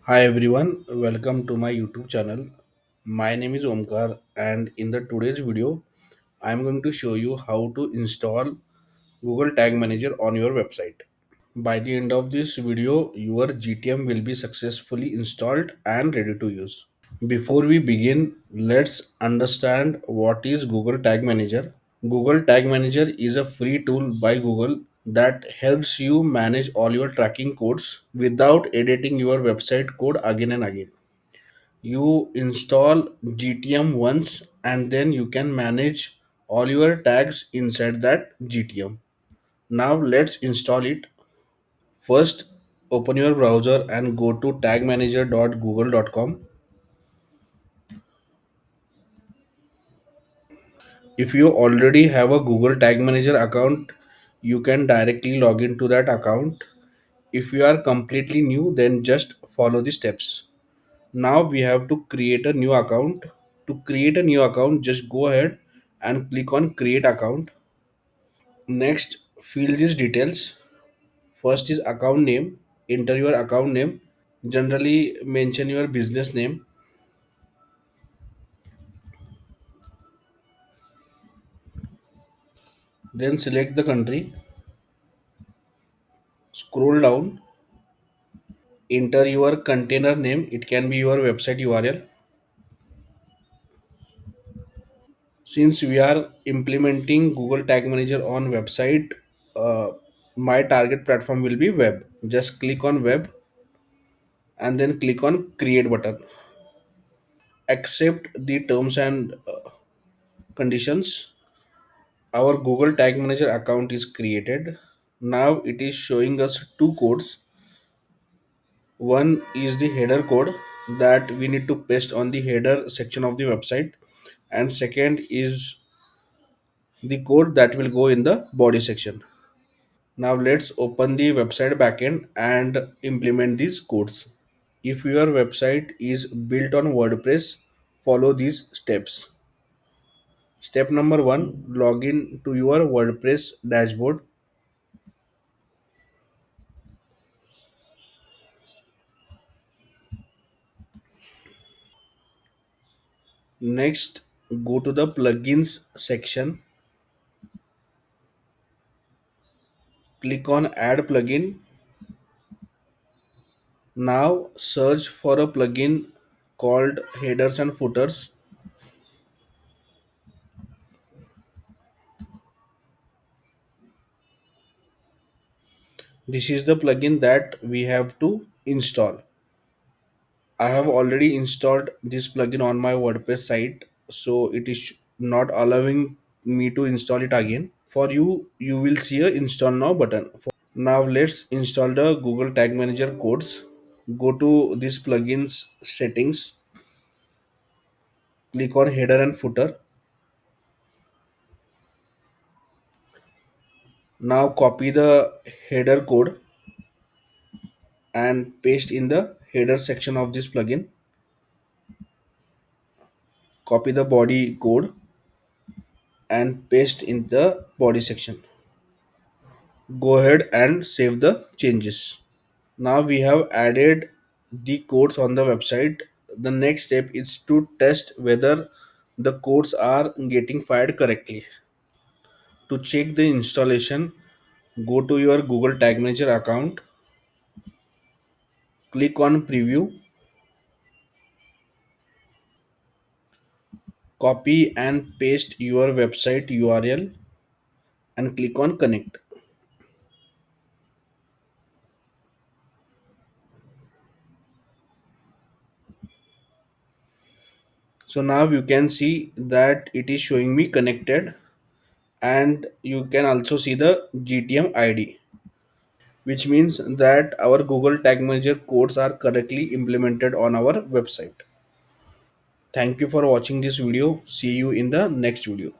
Hi everyone, welcome to my YouTube channel. My name is Omkar and in the today's video I am going to show you how to install Google Tag Manager on your website. By the end of this video, your GTM will be successfully installed and ready to use. Before we begin, let's understand what is Google Tag Manager. Google Tag Manager is a free tool by Google that helps you manage all your tracking codes without editing your website code again and again. You install GTM once and then you can manage all your tags inside that GTM. Now let's install it. First, open your browser and go to tagmanager.google.com. If you already have a Google Tag Manager account, you can directly log into that account. If you are completely new, then just follow the steps. Now we have to create a new account. To create a new account, just go ahead and click on create account. Next, fill these details. First is account name. Enter your account name. Generally mention your business name. Then select the country. Scroll down. Enter your container name. It can be your website URL. Since we are implementing Google Tag Manager on website, uh, my target platform will be web. Just click on web and then click on create button. Accept the terms and conditions. Our Google Tag Manager account is created. Now it is showing us two codes. One is the header code that we need to paste on the header section of the website, and second is the code that will go in the body section. Now let's open the website backend and implement these codes. If your website is built on WordPress, follow these steps. Step number 1, log in to your WordPress dashboard. Next, go to the plugins section. Click on add plugin. Now search for a plugin called headers and footers. This is the plugin that we have to install. I have already installed this plugin on my WordPress site, so it is not allowing me to install it again. For you, you will see a install now button. Now let's install the Google Tag Manager codes. Go to this plugins settings, click on header and footer. Now copy the header code and paste in the header section of this plugin. Copy the body code and paste in the body section. Go ahead and save the changes. Now we have added the codes on the website. The next step is to test whether the codes are getting fired correctly. To check the installation, go to your Google Tag Manager account, click on preview, copy and paste your website URL and click on connect. So now you can see that it is showing me connected, and you can also see the GTM ID, which means that our Google Tag Manager codes are correctly implemented on our website. Thank you for watching this video. See you in the next video.